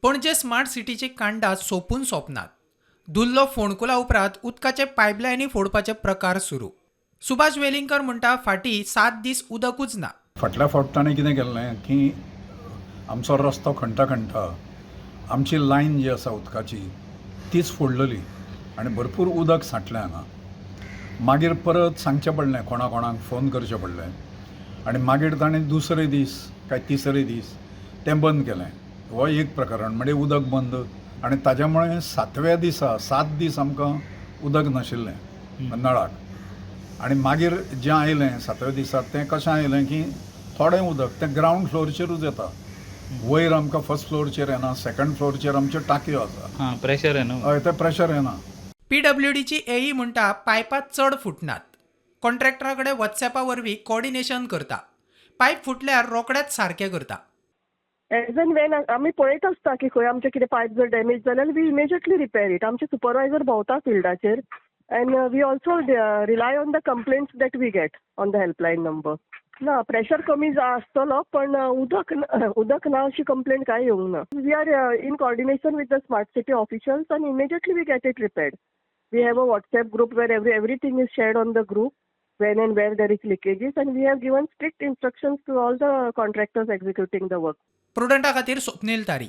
पणजे स्मार्ट सिटीची कांडा सोपून सोपनात. धुल्लो फोंडकुला उपरांत उदकाचे पायपलायनी फोडपाचे प्रकार सुरू. सुभाष वेलिंगकर म्हणटा फाटीं 7 दीस उदकूच ना. फाटल्या फावट ताणें कितें केल्लें की आमचो रस्तो खणटा खणटा आमची लायन जी आसा उदकाची तीच फोडलेली आनी भरपूर उदक सांठलें हांगा. मागीर परत सांगचें पडलें कोणा कोणाक फोन करचें पडलें आनी मागीर ताणें दुसरे दीस काय तिसरे दीस तें बंद केलें. हो एक प्रकरण म्हणजे उदक बंद आनी ताज्या मुळे 7व्या दिसा 7 दीस आमकां उदक नाशिल्लें नळाक. आनी मागीर जें आयलें 7व्या दिसा तें कशें आयलें की थोडें उदक तें ग्रावंड फ्लोरचेरूच येता. वयर आमकां फर्स्ट फ्लोरचेर येना, सेकंड फ्लोरचेर आमच्यो टांकयो आसा. प्रेशर येना. हय तें प्रेशर येना. PWDची एई म्हणटा पायपां चड फुटनात. कॉन्ट्रॅक्टरा कडेन वॉट्सॅपा वरवीं कॉर्डिनेशन करता. पायप फुटल्यार रोखडेच सारकें करता. एज एन वेन आमी पळयत आसता की खंय आमचें कितें पायप जर डॅमेज जाल्यार वी इमिजिएटली रिपेर इट. आमचे सुपरवायझर भोंवता फिल्डाचेर and we also rely on the complaints that we get on the helpline number. ना प्रेशर कमी आसतलो पण उदक ना अशी कंप्लेंट कांय येवंक ना. We are in coordination with the smart city officials and immediately we get it repaired. We have a WhatsApp group where everything is shared on the group when and where there is leakages and we have given strict instructions to all the contractors executing the work. प्रुडंटा खातीर स्वप्नील तारी.